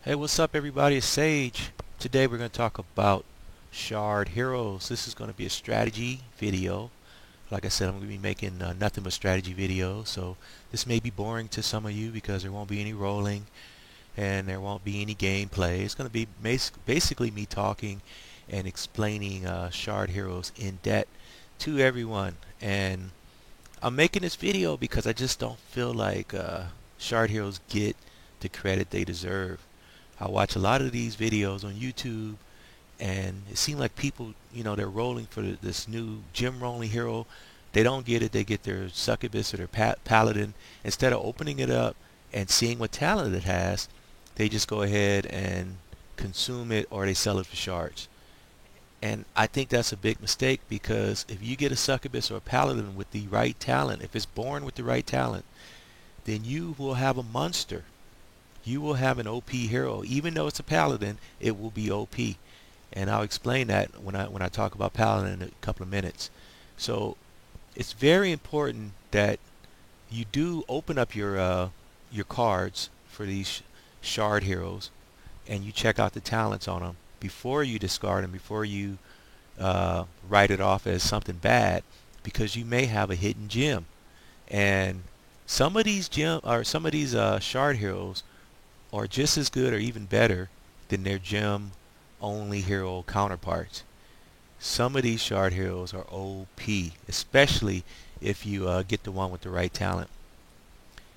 Hey, what's up everybody? It's Sage. Today we're going to talk about Shard Heroes. This is going to be a strategy video. Like I said, I'm going to be making nothing but strategy videos. So this may be boring to some of you because there won't be any rolling and there won't be any gameplay. It's going to be basically me talking and explaining Shard Heroes in depth to everyone. And I'm making this video because I just don't feel like Shard Heroes get the credit they deserve. I watch a lot of these videos on YouTube, and it seems like people, they're rolling for this new gym rolling hero. They don't get it. They get their succubus or their paladin. Instead of opening it up and seeing what talent it has, they just go ahead and consume it, or they sell it for shards. And I think that's a big mistake, because if you get a succubus or a paladin with the right talent, if it's born with the right talent, then you will have a monster. You will have an OP hero. Even though it's a paladin, it will be OP. And I'll explain that when I talk about paladin in a couple of minutes. So it's very important that you do open up your cards for these shard heroes, and you check out the talents on them before you discard them, before you write it off as something bad, because you may have a hidden gem. And some of these shard heroes are just as good or even better than their gem only hero counterparts. Some of these shard heroes are OP, especially if you get the one with the right talent.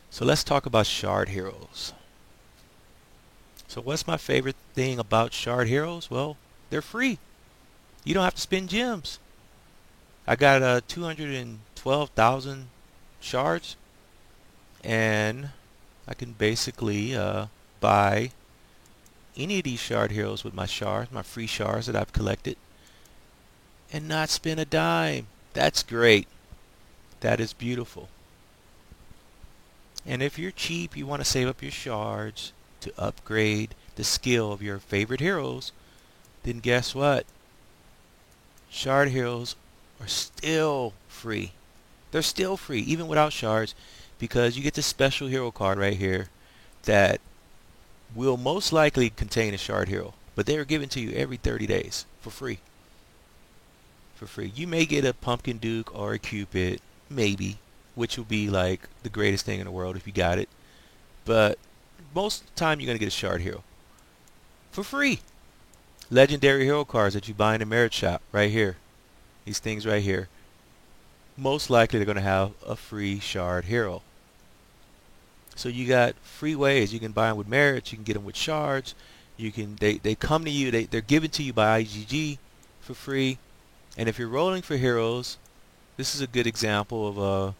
So let's talk about shard heroes. So what's my favorite thing about shard heroes? Well, they're free. You don't have to spend gems. I got 212,000 shards, and I can basically buy any of these shard heroes with my shards, my free shards that I've collected, and not spend a dime. That's great. That is beautiful. And if you're cheap, you want to save up your shards to upgrade the skill of your favorite heroes, then guess what? Shard heroes are still free. They're still free, even without shards, because you get this special hero card right here that will most likely contain a shard hero, but they are given to you every 30 days for free. For free. You may get a Pumpkin Duke or a Cupid, maybe, which will be like the greatest thing in the world if you got it. But most of the time you're going to get a shard hero for free. Legendary hero cards that you buy in the merit shop right here. These things right here. Most likely they're going to have a free shard hero. So you got free ways. You can buy them with merits. You can get them with shards. You can they come to you. They're given to you by IGG for free. And if you're rolling for heroes, this is a good example of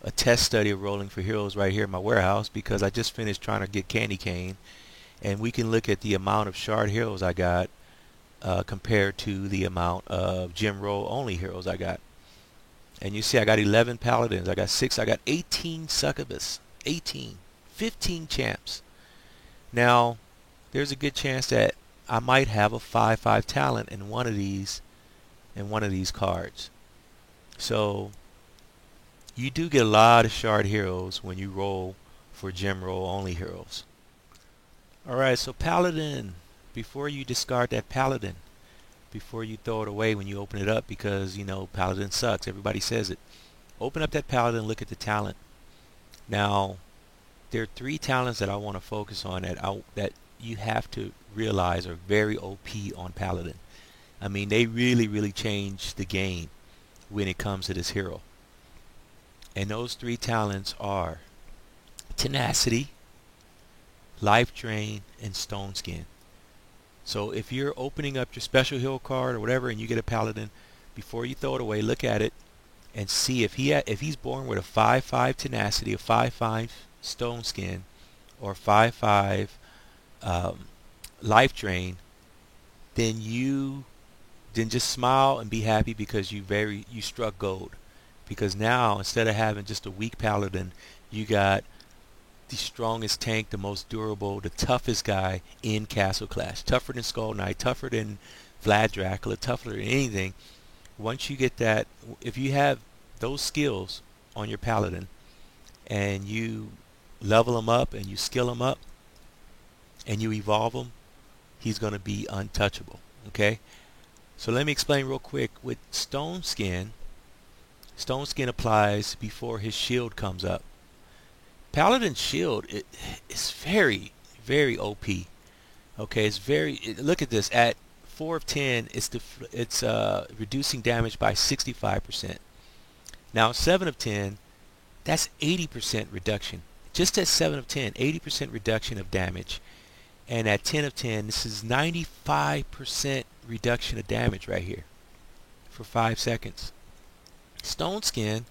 a test study of rolling for heroes right here in my warehouse, because I just finished trying to get Candy Cane, and we can look at the amount of shard heroes I got compared to the amount of gem roll only heroes I got. And you see I got 11 paladins. I got 18 succubus. 18, 15 champs. Now, there's a good chance that I might have a 5/5 talent in one of these cards. So you do get a lot of shard heroes when you roll for gem roll only heroes. Alright, so paladin. Before you discard that paladin, before you throw it away when you open it up, because paladin sucks, everybody says it. Open up that paladin, look at the talent. Now, there are 3 talents that I want to focus on that you have to realize are very OP on Paladin. I mean, they really change the game when it comes to this hero. And those 3 talents are Tenacity, Life Drain, and Stone Skin. So if you're opening up your special hero card or whatever and you get a Paladin, before you throw it away, look at it and see if he's born with a 5/5 Tenacity, a 5/5 Stone Skin, or 5/5 Life Drain, then just smile and be happy, because you struck gold. Because now, instead of having just a weak paladin, you got the strongest tank, the most durable, the toughest guy in Castle Clash. Tougher than Skull Knight, tougher than Vlad Dracula, tougher than anything. Once you get that, if you have those skills on your paladin and you level them up and you skill them up, and you evolve him, he's going to be untouchable. Okay? So let me explain real quick. With Stone Skin applies before his shield comes up. Paladin's shield is very, very OP. Okay, it's very. Look at this. At 4 of 10, it's reducing damage by 65%. Now 7 of 10, that's 80% reduction. Just at 7 of 10, 80% reduction of damage. And at 10 of 10, this is 95% reduction of damage right here for 5 seconds. Stone Skin,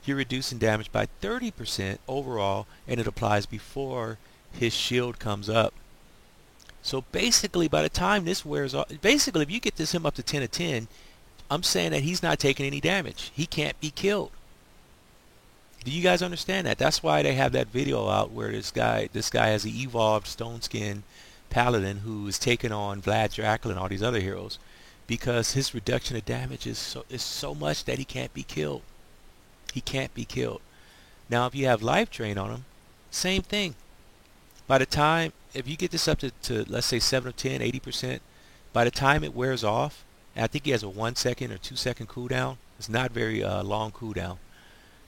you're reducing damage by 30% overall, and it applies before his shield comes up. So basically, by the time this wears off, basically, if you get him up to 10 of 10, I'm saying that he's not taking any damage. He can't be killed. Do you guys understand that? That's why they have that video out where this guy has an evolved Stone Skin Paladin who is taking on Vlad Dracula and all these other heroes, because his reduction of damage is so much that he can't be killed. He can't be killed. Now, if you have Life Drain on him, same thing. By the time, if you get this up to let's say 7 of 10, 80%, by the time it wears off, and I think he has a 1 second or 2 second cooldown. It's not very long cooldown.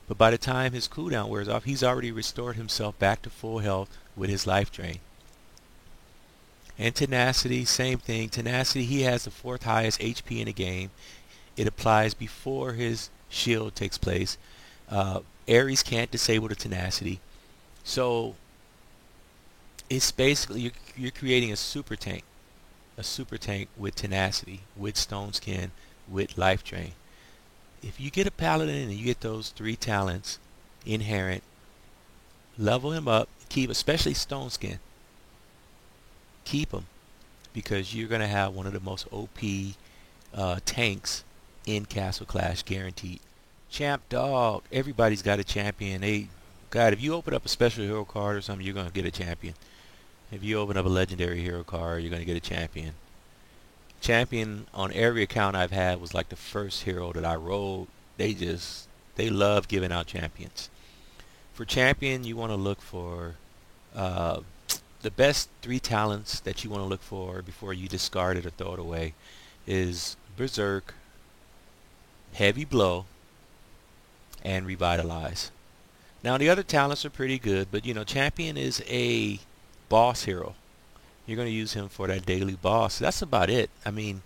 But by the time his cooldown wears off, he's already restored himself back to full health with his Life Drain. And Tenacity, same thing. Tenacity, he has the 4th highest HP in the game. It applies before his shield takes place. Ares can't disable the Tenacity. So it's basically you're creating a super tank with Tenacity, with Stone Skin, with Life Drain. If you get a Paladin and you get those 3 talents inherent, level him up, keep, especially Stone Skin. Keep him, because you're going to have one of the most OP tanks in Castle Clash, guaranteed. Champ Dog, everybody's got a champion. God, if you open up a special hero card or something, you're going to get a champion. If you open up a legendary hero card, you're going to get a champion. Champion on every account I've had was like the first hero that I rolled. They love giving out champions. For champion, you want to look for the best 3 talents that you want to look for before you discard it or throw it away is Berserk, Heavy Blow, and Revitalize. Now the other talents are pretty good, but you know, champion is a boss hero. You're going to use him for that daily boss. That's about it. I mean,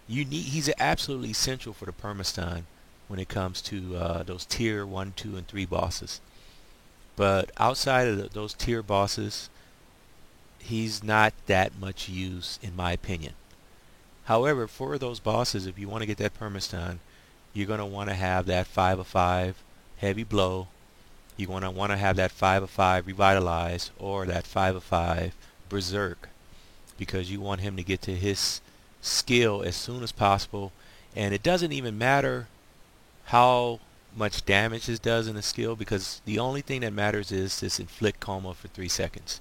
he's absolutely essential for the permastun when it comes to those tier 1, 2, and 3 bosses. But outside of those tier bosses, he's not that much use in my opinion. However, for those bosses, if you want to get that permastun, you're going to want to have that 5 of 5 Heavy Blow. You're going to want to have that 5 of 5 Revitalize, or that 5 of 5 Berserk, because you want him to get to his skill as soon as possible. And it doesn't even matter how much damage this does in the skill, because the only thing that matters is this inflict coma for 3 seconds.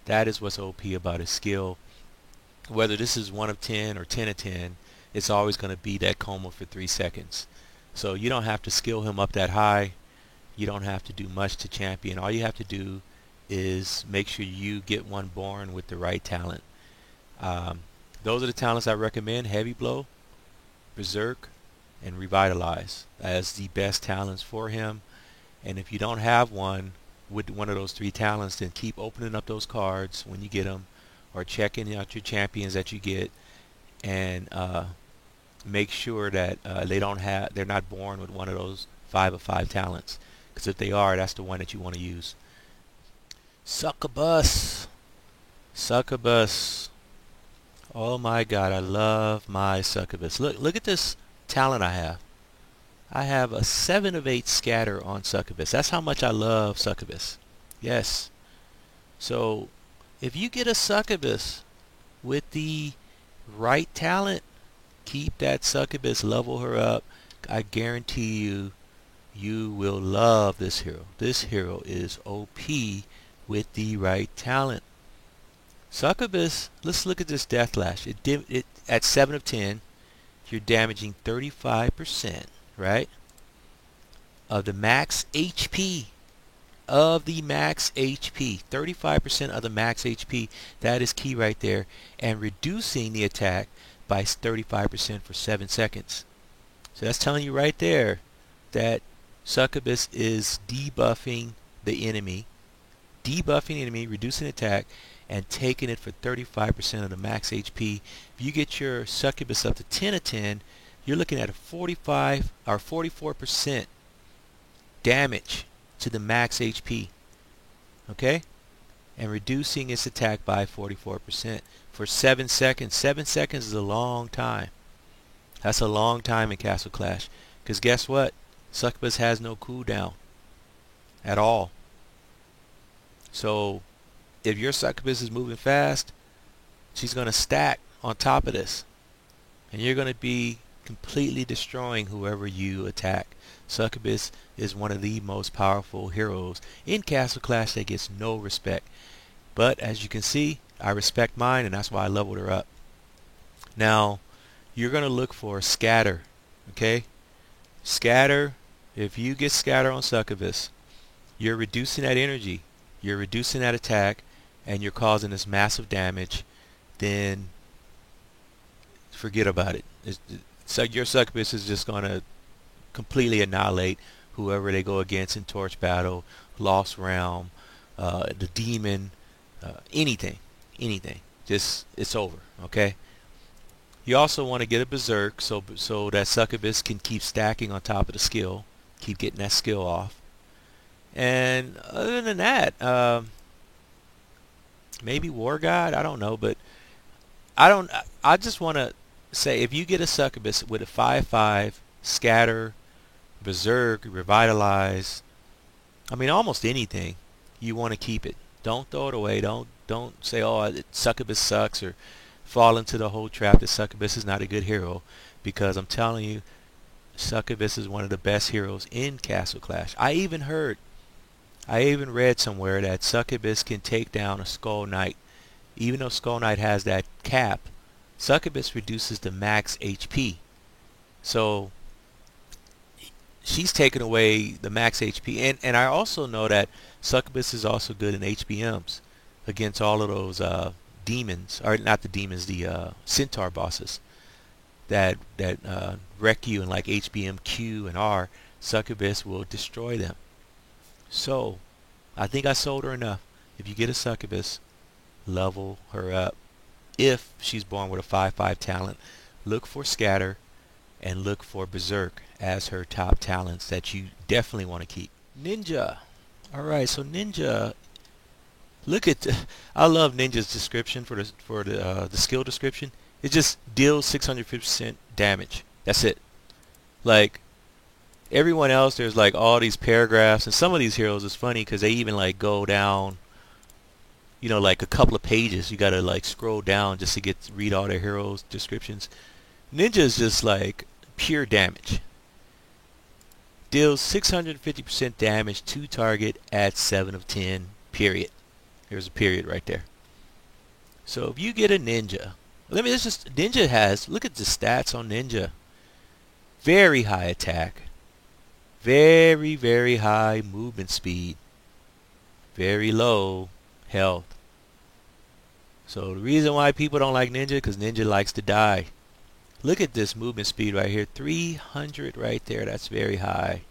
That is what's OP about his skill. Whether this is 1 of 10 or 10 of 10, it's always going to be that coma for 3 seconds. So you don't have to skill him up that high. You don't have to do much to champion. All you have to do is make sure you get one born with the right talent. Those are the talents I recommend: Heavy Blow, Berserk, and Revitalize as the best talents for him. And if you don't have one with one of those 3 talents, then keep opening up those cards when you get them, or checking out your champions that you get, and make sure that they're not born with one of those 5 of 5 talents, because if they are, that's the one that you want to use. Succubus. Oh my God, I love my Succubus. Look at this talent I have. I have a 7 of 8 scatter on Succubus. That's how much I love Succubus. Yes. So if you get a Succubus with the right talent, keep that Succubus, level her up. I guarantee you will love this hero. This hero is OP with the right talent. Succubus, let's look at this Deathlash. It at 7 of 10, you're damaging 35%, right, of the max HP of the max HP. 35% of the max HP. That is key right there. And reducing the attack by 35% for 7 seconds. So that's telling you right there that Succubus is debuffing the enemy, reducing attack, and taking it for 35% of the max HP. If you get your Succubus up to 10 of 10, you're looking at a 45 or 44% damage to the max HP. Okay? And reducing its attack by 44% for 7 seconds. 7 seconds is a long time. That's a long time in Castle Clash. Because guess what? Succubus has no cooldown at all. So if your Succubus is moving fast, she's going to stack on top of this. And you're going to be completely destroying whoever you attack. Succubus is one of the most powerful heroes in Castle Clash that gets no respect. But as you can see, I respect mine, and that's why I leveled her up. Now, you're going to look for scatter. Okay? Scatter. If you get scatter on Succubus, you're reducing that energy, you're reducing that attack, and you're causing this massive damage, then forget about it. So your Succubus is just going to completely annihilate whoever they go against in Torch Battle, Lost Realm, the Demon, anything. Just, it's over, okay? You also want to get a Berserk so that Succubus can keep stacking on top of the skill, keep getting that skill off. And other than that, maybe War God, I don't know, but I just want to say, if you get a Succubus with a 5/5 scatter, Berserk, revitalize, I mean almost anything, you want to keep it. Don't throw it away. Don't say, oh, Succubus sucks, or fall into the whole trap that Succubus is not a good hero, because I'm telling you, Succubus is one of the best heroes in Castle Clash. I even read somewhere that Succubus can take down a Skull Knight. Even though Skull Knight has that cap, Succubus reduces the max HP. So she's taking away the max HP. And I also know that Succubus is also good in HBMs against all of those demons, or not the demons, the Centaur bosses that wreck you in like HBM Q and R. Succubus will destroy them. So I think I sold her enough. If you get a Succubus, level her up. If she's born with a 5/5 talent, look for scatter and look for Berserk as her top talents that you definitely want to keep. Ninja. Alright, so Ninja, look at I love Ninja's description for the skill description. It just deals 650% damage. That's it. Like everyone else, there's like all these paragraphs, and some of these heroes is funny because they even like go down, you know, like a couple of pages. You gotta like scroll down just to read all their heroes descriptions. Ninja is just like pure damage. Deals 650% damage to target at 7 of 10. Period. There's a period right there. So if you get a Ninja, Ninja has, look at the stats on Ninja. Very high attack. Very, very high movement speed. Very low health. So the reason why people don't like Ninja, because Ninja likes to die. Look at this movement speed right here. 300 right there. That's very high.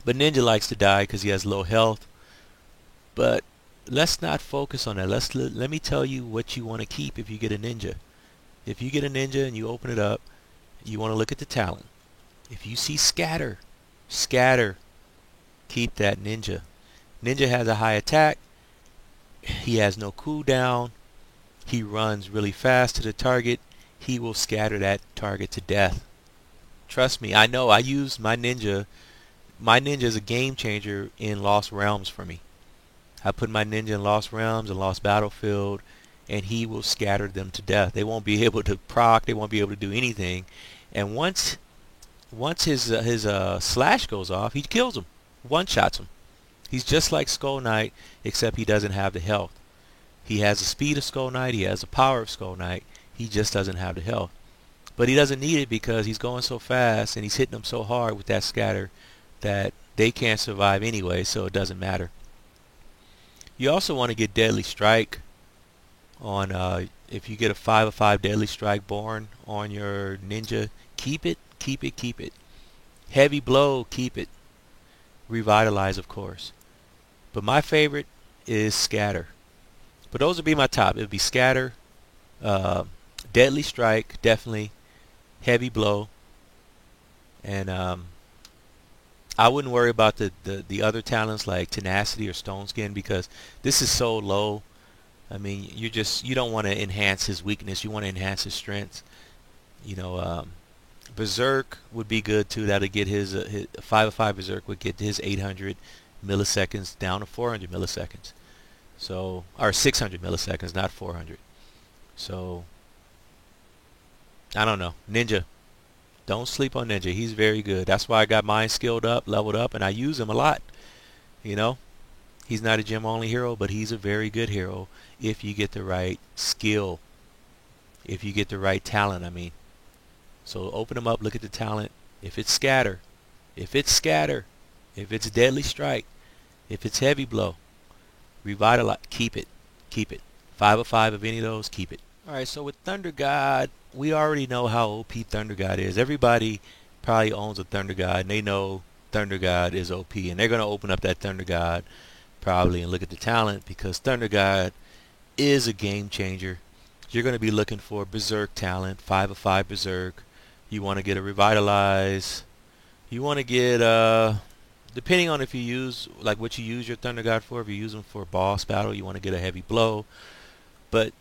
But Ninja likes to die because he has low health. But let's not focus on that. Let me tell you what you want to keep if you get a Ninja. If you get a Ninja and you open it up, you want to look at the talent. If you see scatter, keep that Ninja. Ninja has a high attack. He has no cooldown. He runs really fast to the target. He will scatter that target to death. Trust me, I know. I use my Ninja. My Ninja is a game changer in Lost Realms for me. I put my Ninja in Lost Realms and Lost Battlefield, and he will scatter them to death. They won't be able to proc. They won't be able to do anything. And once his slash goes off, he kills them. One-shots them. He's just like Skull Knight, except he doesn't have the health. He has the speed of Skull Knight. He has the power of Skull Knight. He just doesn't have the health. But he doesn't need it because he's going so fast and he's hitting them so hard with that scatter that they can't survive anyway, so it doesn't matter. You also want to get Deadly Strike on, if you get a 5/5 Deadly Strike born on your ninja, keep it, keep it, keep it. Heavy Blow, keep it. Revitalize, of course. But my favorite is Scatter. But those would be my top. It would be Scatter, uh, Deadly Strike, definitely, Heavy Blow, and I wouldn't worry about the other talents like Tenacity or Stone Skin because this is so low. I mean, you don't want to enhance his weakness. You want to enhance his strengths. You know, Berserk would be good too. That'll get his 5/5 Berserk would get his 800 milliseconds down to 400 milliseconds. So, or 600 milliseconds, not 400. So, I don't know. Ninja. Don't sleep on Ninja. He's very good. That's why I got mine skilled up, leveled up, and I use him a lot. You know, he's not a gym only hero, but he's a very good hero if you get the right skill, if you get the right talent, I mean. So open him up, look at the talent. If it's Scatter, if it's Scatter, if it's Deadly Strike, if it's Heavy Blow, Revitalize, keep it. Keep it. 5/5 of any of those, keep it. Alright, so with Thunder God, we already know how OP Thunder God is. Everybody probably owns a Thunder God, and they know Thunder God is OP. And they're going to open up that Thunder God probably and look at the talent because Thunder God is a game changer. You're going to be looking for Berserk talent, 5/5 Berserk. You want to get a Revitalize. You want to get, depending on if you use, like what you use your Thunder God for, if you use them for boss battle, you want to get a Heavy Blow. But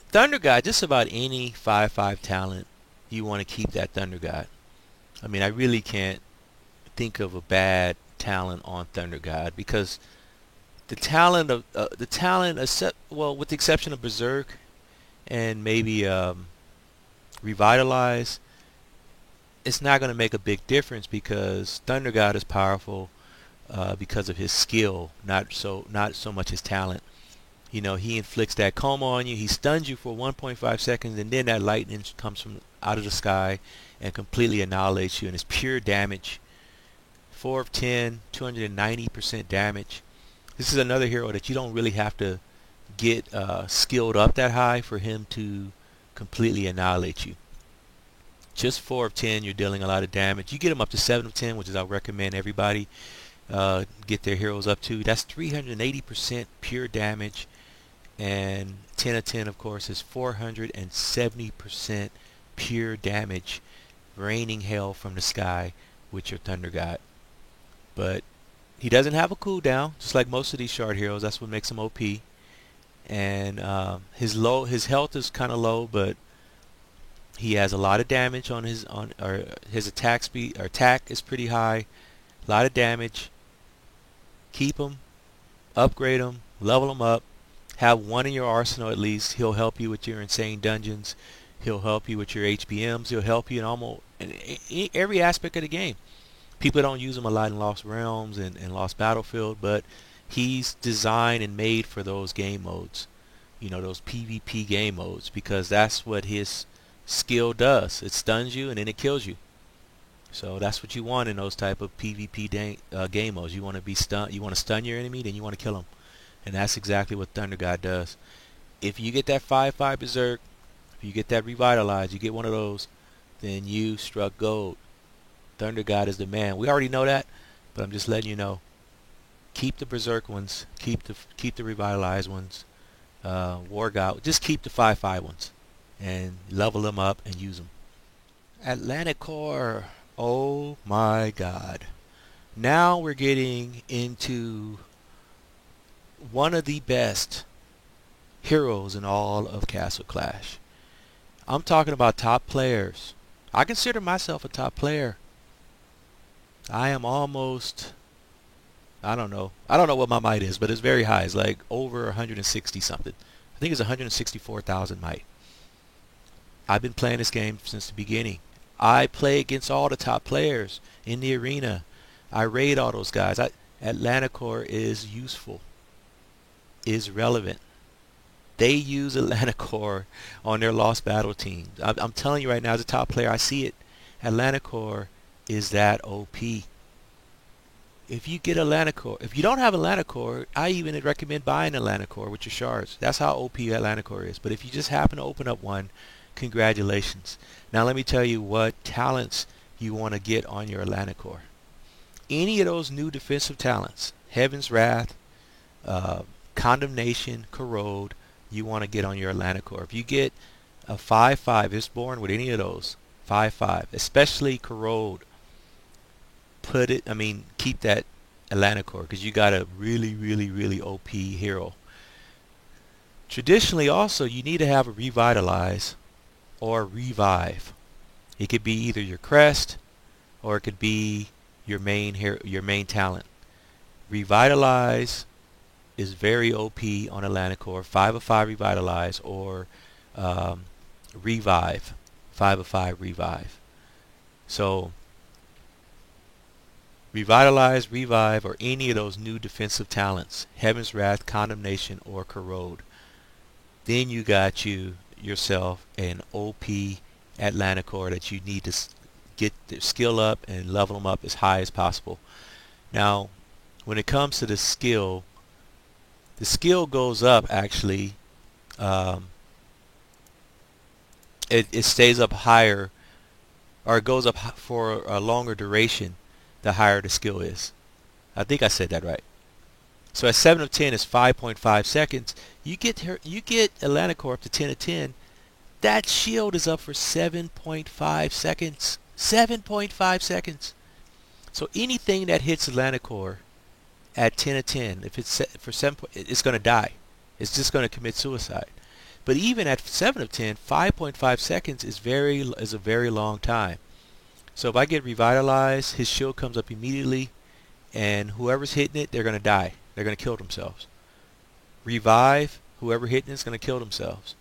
Thunder God, just about any 5/5 talent, you want to keep that Thunder God. I mean, I really can't think of a bad talent on Thunder God because the talent of except, well, with the exception of Berserk and maybe Revitalize, it's not going to make a big difference because Thunder God is powerful because of his skill, not so much his talent. You know, he inflicts that coma on you. He stuns you for 1.5 seconds, and then that lightning comes from out of the sky and completely annihilates you, and it's pure damage. 4 of 10, 290% damage. This is another hero that you don't really have to get skilled up that high for him to completely annihilate you. Just 4 of 10, you're dealing a lot of damage. You get him up to 7 of 10, which is I recommend everybody get their heroes up to. That's 380% pure damage. And 10 of 10, of course, is 470% pure damage, raining hell from the sky with your Thunder God. But he doesn't have a cooldown, just like most of these shard heroes. That's what makes him OP. And his health is kind of low, but he has a lot of damage on his his attack speed. Or attack is pretty high, a lot of damage. Keep him, upgrade him, level him up. Have one in your arsenal at least. He'll help you with your insane dungeons. He'll help you with your HBMs. He'll help you in every aspect of the game. People don't use him a lot in Lost Realms and Lost Battlefield, but he's designed and made for those game modes. You know, those PvP game modes, because that's what his skill does. It stuns you and then it kills you. So that's what you want in those type of PvP game modes. You want to be stun. You want to stun your enemy, then you want to kill him. And that's exactly what Thunder God does. If you get that 5/5 Berserk, if you get that Revitalize, you get one of those, then you struck gold. Thunder God is the man. We already know that, but I'm just letting you know. Keep the Berserk ones. Keep the Revitalize ones. War God. Just keep the 5/5 ones, and level them up and use them. Atlantic Core. Oh my God. Now we're getting into one of the best heroes in all of Castle Clash. I'm talking about top players. I consider myself a top player. I am almost, I don't know what my might is, but it's very high. It's like over 160 something. I think it's 164,000 might. I've been playing this game since the beginning. I play against all the top players in the arena. I raid all those guys. Atlantic Core is useful, is relevant. They use Atlantic Core on their Lost Battle teams. I'm telling you right now, as a top player, I see it. Atlantic Core is that OP. if you get a Lanacore, if you don't have a Lanacore, I even recommend buying a Lanacore with your shards. That's how OP that Lanacore is. But if you just happen to open up one, congratulations. Now let me tell you what talents you want to get on your Lanacore. Any of those new defensive talents, Heaven's Wrath, Condemnation, Corrode, you want to get on your Lanacore. If you get a 5/5, it's born with any of those 5/5, especially Corrode, keep that Lanacore because you got a really OP hero. Traditionally also you need to have a Revitalize or Revive. It could be either your crest or it could be your main talent. Revitalize is very OP on a Lanacore, 5/5 Revitalize or Revive, 5/5 Revive. So Revitalize, Revive, or any of those new defensive talents, Heaven's Wrath, Condemnation, or Corrode. Then you got yourself an OP at Lanacore that you need to get their skill up and level them up as high as possible. Now, when it comes to the skill goes up actually. It stays up higher, or it goes up for a longer duration the higher the skill is. I think I said that right. So at 7 of 10 is 5.5 seconds. You get a Lanacore up to 10 of 10. That shield is up for 7.5 seconds. 7.5 seconds. So anything that hits Lanacore at 10 of 10, if it's set for 7, it's going to die. It's just going to commit suicide. But even at 7 of 10, 5.5 seconds is a very long time. So if I get Revitalized, his shield comes up immediately, and whoever's hitting it, they're going to die. They're going to kill themselves. Revive, whoever hitting it is going to kill themselves.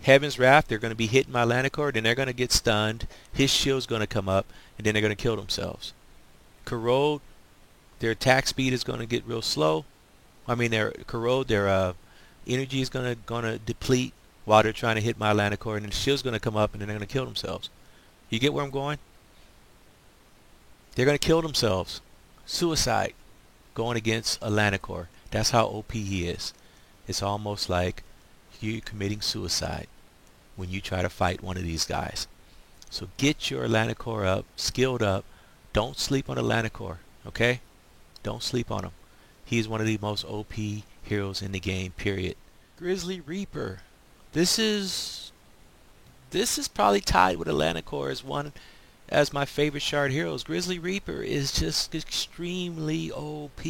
Heaven's Wrath, they're going to be hitting my Lanacore, then they're going to get stunned. His shield's going to come up, and then they're going to kill themselves. Corrode, their attack speed is going to get real slow. Their energy is going to deplete while they're trying to hit my Lanacore, and then the shield's going to come up, and then they're going to kill themselves. You get where I'm going? They're going to kill themselves. Suicide. Going against a Lanacore. That's how OP he is. It's almost like you're committing suicide when you try to fight one of these guys. So get your Lanacore up, skilled up. Don't sleep on a Lanacore, okay? Don't sleep on him. He's one of the most OP heroes in the game, period. Grizzly Reaper. This is probably tied with a Lanacore as my favorite shard heroes. Grizzly Reaper is just extremely OP.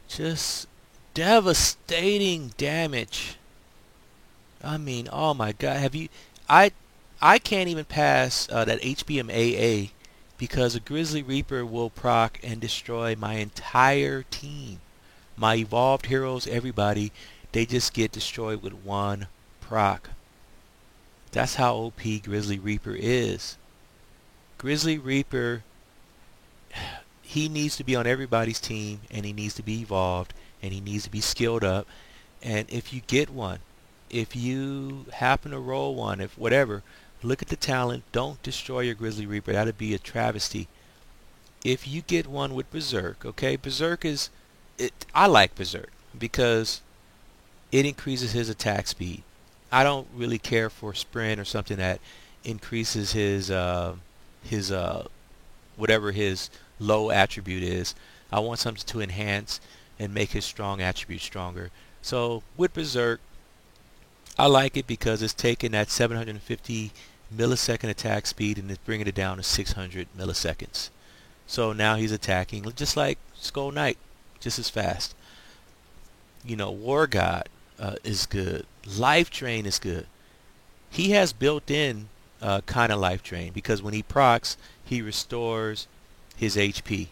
Just devastating damage. Oh my god, I can't even pass that HBM AA because a Grizzly Reaper will proc and destroy my entire team. My evolved heroes, everybody, they just get destroyed with one proc. That's how OP Grizzly Reaper is. Grizzly Reaper, he needs to be on everybody's team, and he needs to be evolved, and he needs to be skilled up. And if you get one, if you happen to roll one, if whatever, look at the talent. Don't destroy your Grizzly Reaper. That'd be a travesty. If you get one with Berserk, okay, I like Berserk because it increases his attack speed. I don't really care for Sprint or something that increases his whatever his low attribute is. I want something to enhance and make his strong attribute stronger. So with Berserk, I like it because it's taking that 750 millisecond attack speed and it's bringing it down to 600 milliseconds. So now he's attacking just like Skull Knight, just as fast. War God is good. Life Drain is good. He has built-in kind of Life Drain because when he procs, he restores his HP.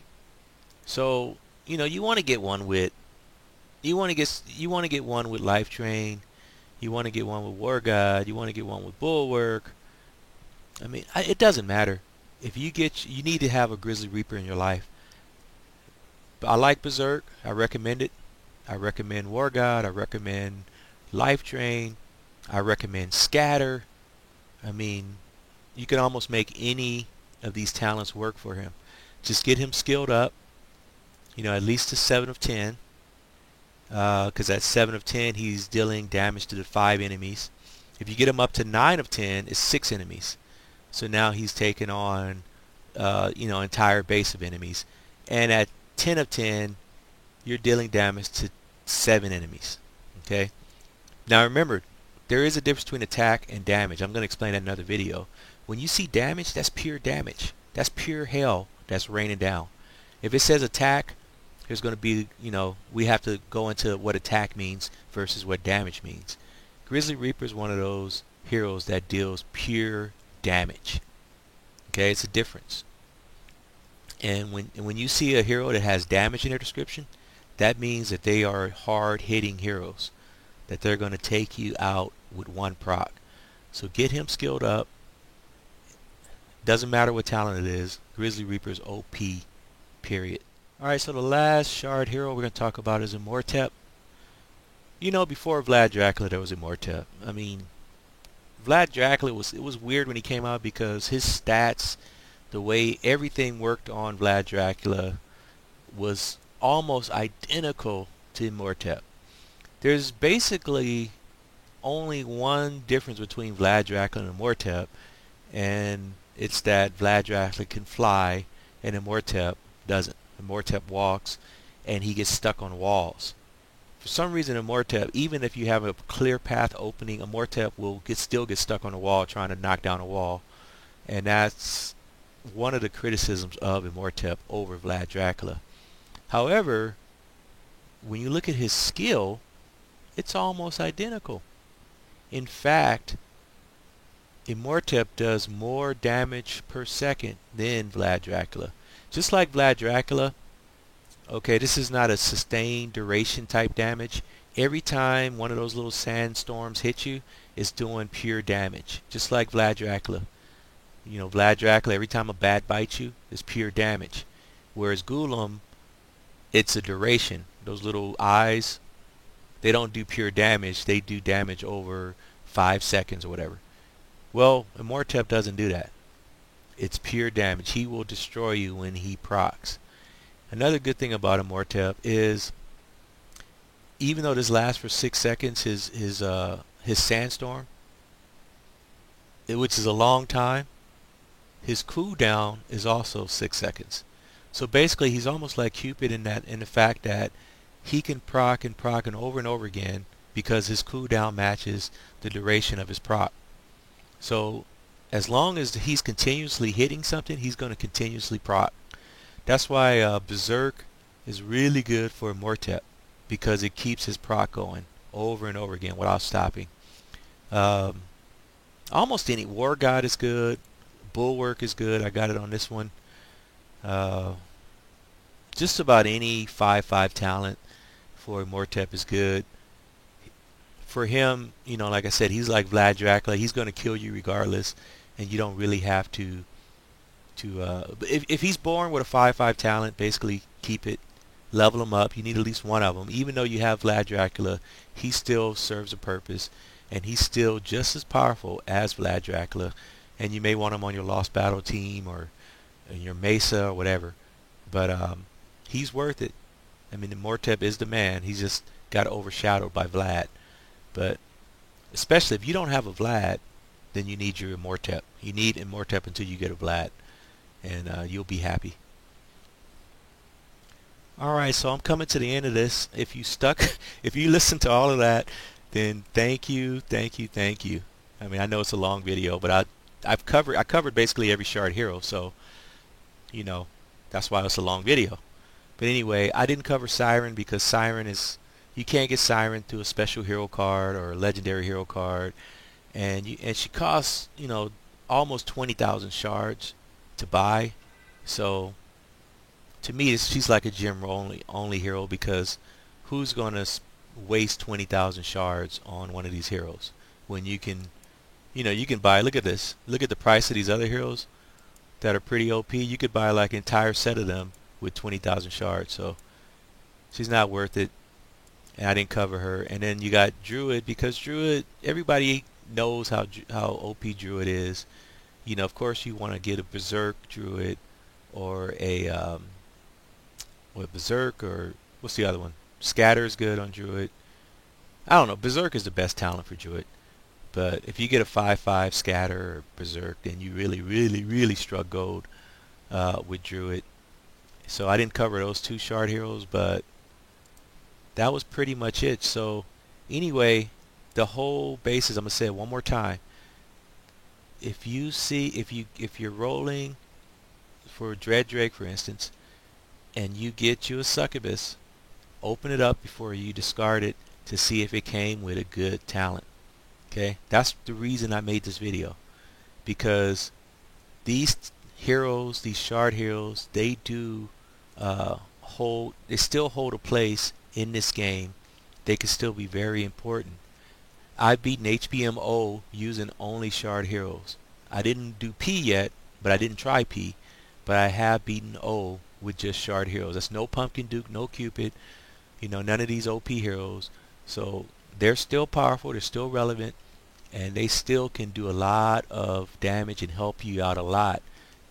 So you want to get one with Life Drain. You want to get one with War God. You want to get one with Bulwark. It doesn't matter. If you need to have a Grizzly Reaper in your life. But I like Berserk. I recommend it. I recommend War God. I recommend Life Drain. I recommend Scatter. You can almost make any of these talents work for him. Just get him skilled up. at least a 7 of 10, because at 7 of 10 he's dealing damage to the 5 enemies. If you get him up to 9 of 10, it's 6 enemies. So now he's taking on entire base of enemies. And at 10 of 10, you're dealing damage to 7 enemies. Okay. Now remember, there is a difference between attack and damage. I'm going to explain that in another video. When you see damage, that's pure damage. That's pure hell that's raining down. If it says attack, there's going to be, we have to go into what attack means versus what damage means. Grizzly Reaper is one of those heroes that deals pure damage. Okay, it's a difference. And when you see a hero that has damage in their description, that means that they are hard-hitting heroes, that they're going to take you out with one proc. So get him skilled up. Doesn't matter what talent it is. Grizzly Reaper is OP, period. Alright, so the last shard hero we're going to talk about is Imhotep. Before Vlad Dracula there was Imhotep. I mean, Vlad Dracula was weird when he came out because his stats, the way everything worked on Vlad Dracula was almost identical to Imhotep. There's basically only one difference between Vlad Dracula and Imhotep, and it's that Vlad Dracula can fly and Imhotep doesn't. Imhotep walks and he gets stuck on walls. For some reason Imhotep, even if you have a clear path opening, Imhotep will still get stuck on a wall trying to knock down a wall. And that's one of the criticisms of Imhotep over Vlad Dracula. However, when you look at his skill, it's almost identical. In fact, Imhotep does more damage per second than Vlad Dracula. Just like Vlad Dracula, okay, this is not a sustained duration type damage. Every time one of those little sandstorms hit you, it's doing pure damage. Just like Vlad Dracula. Vlad Dracula, every time a bat bites you, it's pure damage. Whereas Ghoulam, it's a duration. Those little eyes, they don't do pure damage. They do damage over 5 seconds or whatever. Well, Imhotep doesn't do that. It's pure damage. He will destroy you when he procs. Another good thing about Imhotep is, even though this lasts for 6 seconds, his sandstorm, which is a long time, his cooldown is also 6 seconds. So basically, he's almost like Cupid in the fact that he can proc and over again because his cooldown matches the duration of his proc. So as long as he's continuously hitting something, he's going to continuously proc. That's why Berserk is really good for Imhotep, because it keeps his proc going over and over again without stopping. Almost any War God is good. Bulwark is good. I got it on this one. Just about any 5/5 talent for Imhotep is good. For him, like I said, he's like Vlad Dracula. He's going to kill you regardless, and you don't really have to. If he's born with a 5/5 talent, basically keep it, level him up. You need at least one of them. Even though you have Vlad Dracula, he still serves a purpose, and he's still just as powerful as Vlad Dracula. And you may want him on your Lost Battle team or in your Mesa or whatever. But he's worth it. I mean, Imhotep is the man. He's just got overshadowed by Vlad. But especially if you don't have a Vlad, then you need your Imhotep. You need Imhotep until you get a Vlad, and you'll be happy. Alright, so I'm coming to the end of this. If you stuck, if you listened to all of that, then thank you. I mean, I know it's a long video, but I covered basically every shard hero, so that's why it's a long video. But anyway, I didn't cover Siren because Siren is, you can't get Siren through a special hero card or a legendary hero card, and she costs almost 20,000 shards to buy. So to me, she's like a gem only hero, because who's gonna waste 20,000 shards on one of these heroes when you can buy, look at this, look at the price of these other heroes that are pretty OP. You could buy like an entire set of them with 20,000 shards. So she's not worth it, and I didn't cover her. And then you got Druid, because Druid, everybody knows how OP Druid is. Of course you want to get a Berserk Druid or a what, Berserk, or what's the other one? Scatter is good on Druid. I don't know. Berserk is the best talent for Druid. But if you get a 5/5 Scatter or Berserk, then you really, really, really struck gold with Druid. So I didn't cover those two shard heroes, but that was pretty much it. So anyway, the whole basis, I'm gonna say it one more time. If you're rolling for Dread Drake, for instance, and you get you a Succubus, open it up before you discard it to see if it came with a good talent. Okay, that's the reason I made this video, because these heroes, these shard heroes, they do they still hold a place in this game. They can still be very important. I've beaten HBMO using only shard heroes. I didn't do P yet, but I didn't try P, but I have beaten O with just shard heroes. That's no Pumpkin Duke, no Cupid, none of these OP heroes. So they're still powerful, they're still relevant, and they still can do a lot of damage and help you out a lot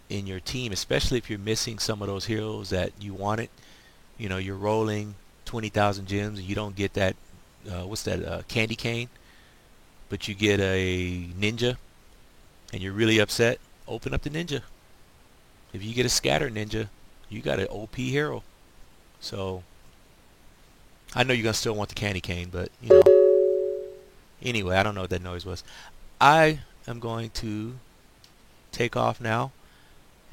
in your team, especially if you're missing some of those heroes that you wanted. You're rolling 20,000 gems and you don't get that, candy cane, but you get a ninja and you're really upset. Open up the ninja. If you get a scatter ninja, you got an OP hero. So I know you're gonna still want the candy cane, but anyway, I don't know what that noise was. I am going to take off now,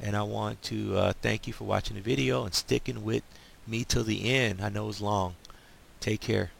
and I want to thank you for watching the video and sticking with me till the end. I know it's long. Take care.